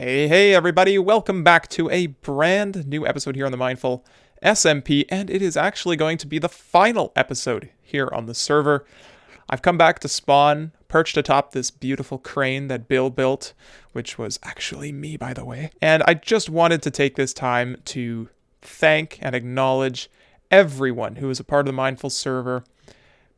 Hey everybody, welcome back to a brand new episode here on the Mindful SMP, and it is actually going to be the final episode here on the server. I've come back to spawn, perched atop this beautiful crane that Bill built, which was actually me, by the way, and I just wanted to take this time to thank and acknowledge everyone who is a part of the Mindful server,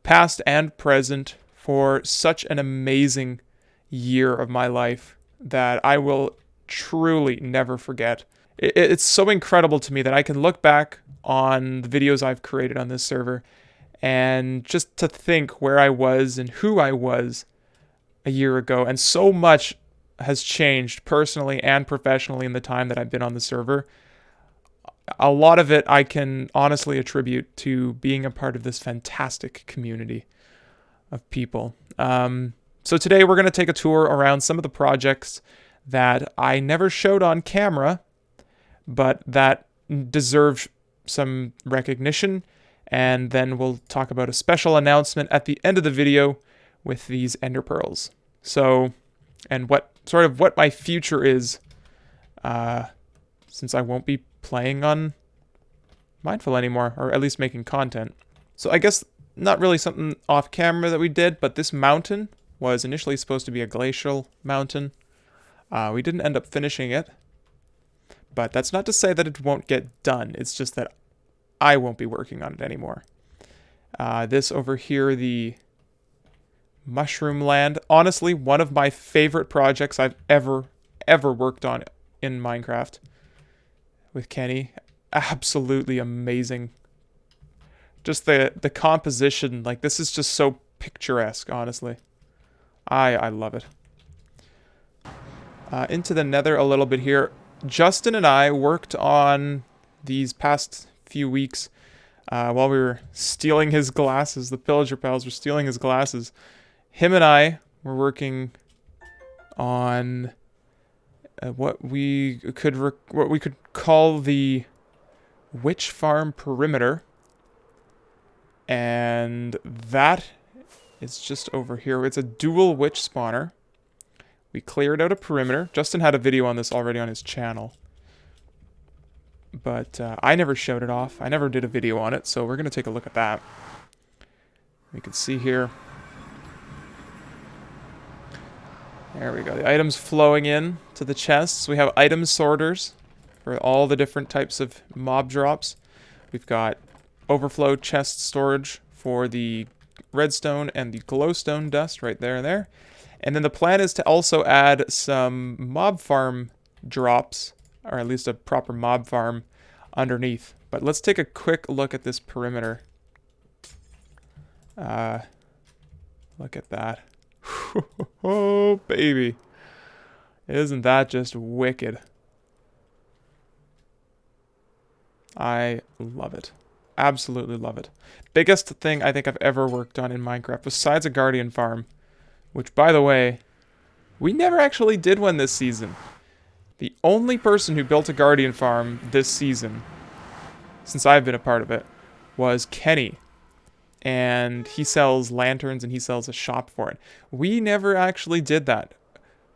past and present, for such an amazing year of my life that I will truly never forget. It's so incredible to me that I can look back on the videos I've created on this server and just to think where I was and who I was a year ago. And so much has changed personally and professionally in the time that I've been on the server. A lot of it I can honestly attribute to being a part of this fantastic community of people. So today we're going to take a tour around some of the projects that I never showed on camera, but that deserve some recognition. And then we'll talk about a special announcement at the end of the video with these ender pearls. So, and what my future is, since I won't be playing on Mindful anymore, or at least making content. So I guess not really something off camera that we did, but this mountain was initially supposed to be a glacial mountain. We didn't end up finishing it, but that's not to say that it won't get done. It's just that I won't be working on it anymore. This over here, the Mushroom Land, honestly, one of my favorite projects I've ever worked on in Minecraft with Kenny. Absolutely amazing. Just the composition, like this is just so picturesque, honestly. I love it. Into the nether a little bit here. Justin and I worked on these past few weeks while we were stealing his glasses. The pillager pals were stealing his glasses. Him and I were working on what we could call the witch farm perimeter, and that is just over here. It's a dual witch spawner. We cleared out a perimeter. Justin had a video on this already on his channel, but I never showed it off. I never did a video on it, so we're going to take a look at that. We can see here. There we go. The items flowing in to the chests. We have item sorters for all the different types of mob drops. We've got overflow chest storage for the redstone and the glowstone dust right there and there. And then the plan is to also add some mob farm drops, or at least a proper mob farm underneath. But let's take a quick look at this perimeter. Look at that. Oh, baby. Isn't that just wicked? I love it. Absolutely love it. Biggest thing I think I've ever worked on in Minecraft, besides a guardian farm, which, by the way, we never actually did one this season. The only person who built a guardian farm this season, since I've been a part of it, was Kenny. And he sells lanterns and he sells a shop for it. We never actually did that.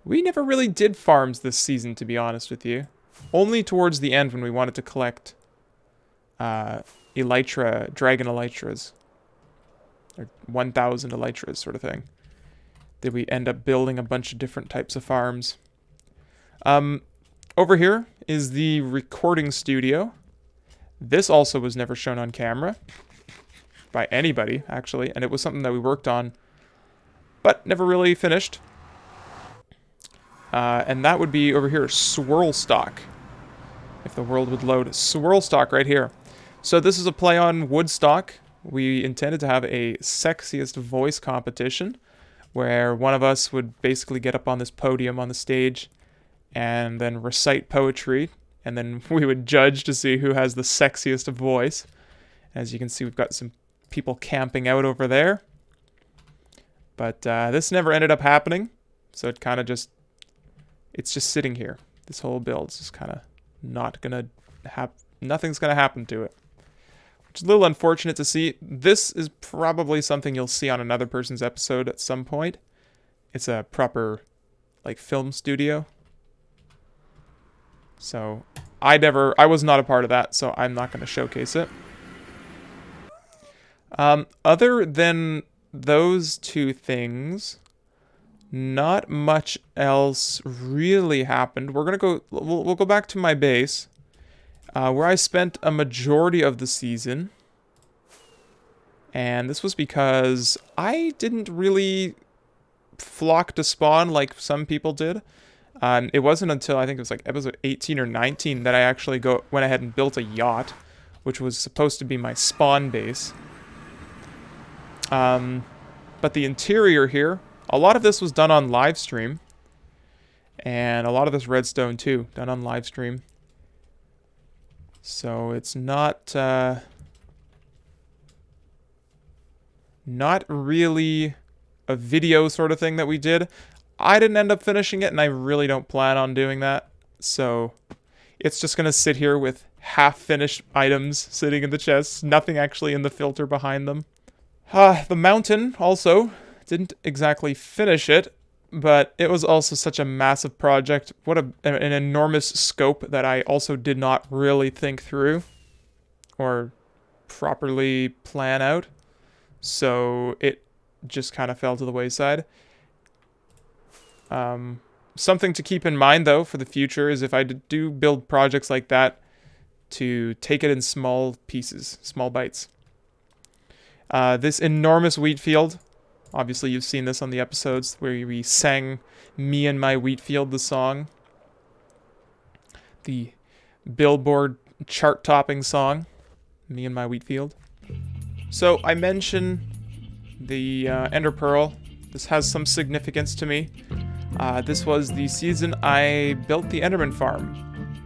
We never really did farms this season, to be honest with you. Only towards the end when we wanted to collect elytra, dragon elytras. Or 1,000 elytras sort of thing. Did we end up building a bunch of different types of farms. Over here is the recording studio. This also was never shown on camera by anybody, actually, and it was something that we worked on, but never really finished. And that would be over here, Swirl Stock. If the world would load. Swirl Stock right here. So this is a play on Woodstock. We intended to have a sexiest voice competition, where one of us would basically get up on this podium on the stage and then recite poetry, and then we would judge to see who has the sexiest voice. As you can see, we've got some people camping out over there. But this never ended up happening, so it kind of just... It's just sitting here. This whole build's just kind of not going to... Nothing's going to happen to it. Which is a little unfortunate to see. This is probably something you'll see on another person's episode at some point. It's a proper, like, film studio. So I was not a part of that, so I'm not going to showcase it. Other than those two things, not much else really happened. We'll go back to my base, where I spent a majority of the season. And this was because I didn't really flock to spawn like some people did. It wasn't until I think it was like episode 18 or 19 that I actually went ahead and built a yacht, which was supposed to be my spawn base. But the interior here, a lot of this was done on live stream. And a lot of this redstone too, done on live stream. So it's not really a video sort of thing that we did. I didn't end up finishing it, and I really don't plan on doing that. So it's just going to sit here with half-finished items sitting in the chests, nothing actually in the filter behind them. The mountain also didn't exactly finish it, but it was also such a massive project. What an enormous scope that I also did not really think through or properly plan out. So it just kind of fell to the wayside. Something to keep in mind, though, for the future is if I do build projects like that, to take it in small pieces, small bites. This enormous wheat field, obviously you've seen this on the episodes where we sang Me and My Wheat Field, the song. The Billboard chart-topping song, Me and My Wheat Field. So I mentioned the Ender Pearl. This has some significance to me. This was the season I built the Enderman farm,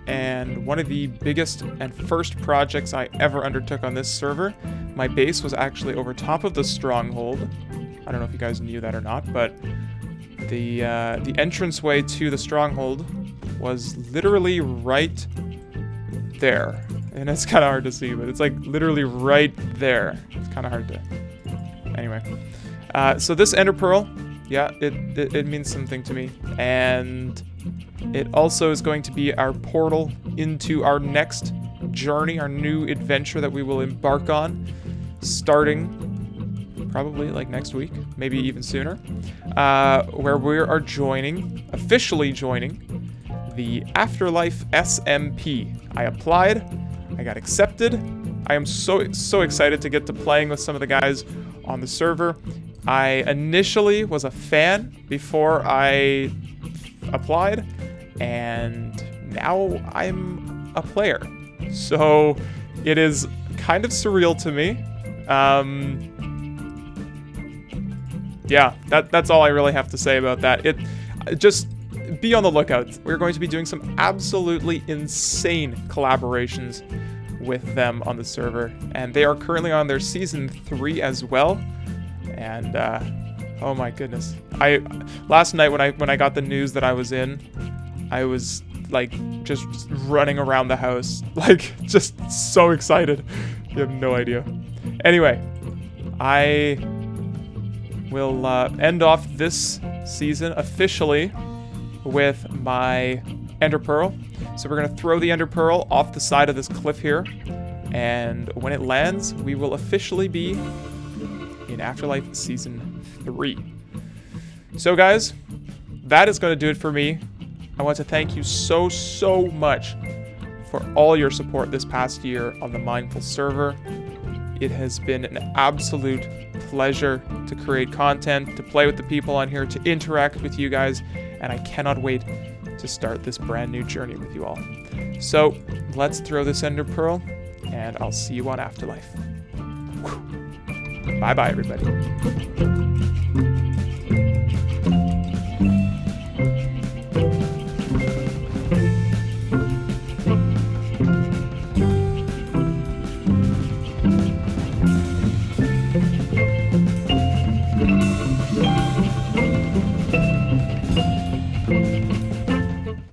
and one of the biggest and first projects I ever undertook on this server. My base was actually over top of the stronghold. I don't know if you guys knew that or not, but the entranceway to the stronghold was literally right there. And it's kind of hard to see, but it's like literally right there. It's kind of hard to... Anyway. So this Ender Pearl, yeah, it means something to me. And it also is going to be our portal into our next journey, our new adventure that we will embark on, starting probably like next week, maybe even sooner, where we are officially joining the Afterlife SMP. I applied. I got accepted. I am so excited to get to playing with some of the guys on the server. I initially was a fan before I applied, and now I'm a player. So it is kind of surreal to me. Yeah, that's all I really have to say about that. Just be on the lookout. We're going to be doing some absolutely insane collaborations with them on the server, and they are currently on their season 3 as well. And oh my goodness, last night when I got the news that I was in, I was like just running around the house, like just so excited. You have no idea. Anyway, I will end off this season officially with my Ender Pearl. So we're going to throw the Ender Pearl off the side of this cliff here, and when it lands, we will officially be in Afterlife Season 3. So guys, that is going to do it for me. I want to thank you so much for all your support this past year on the Mindful server. It has been an absolute pleasure to create content, to play with the people on here, to interact with you guys, and I cannot wait to start this brand new journey with you all. So let's throw this Ender Pearl, and I'll see you on Afterlife. Bye-bye, everybody.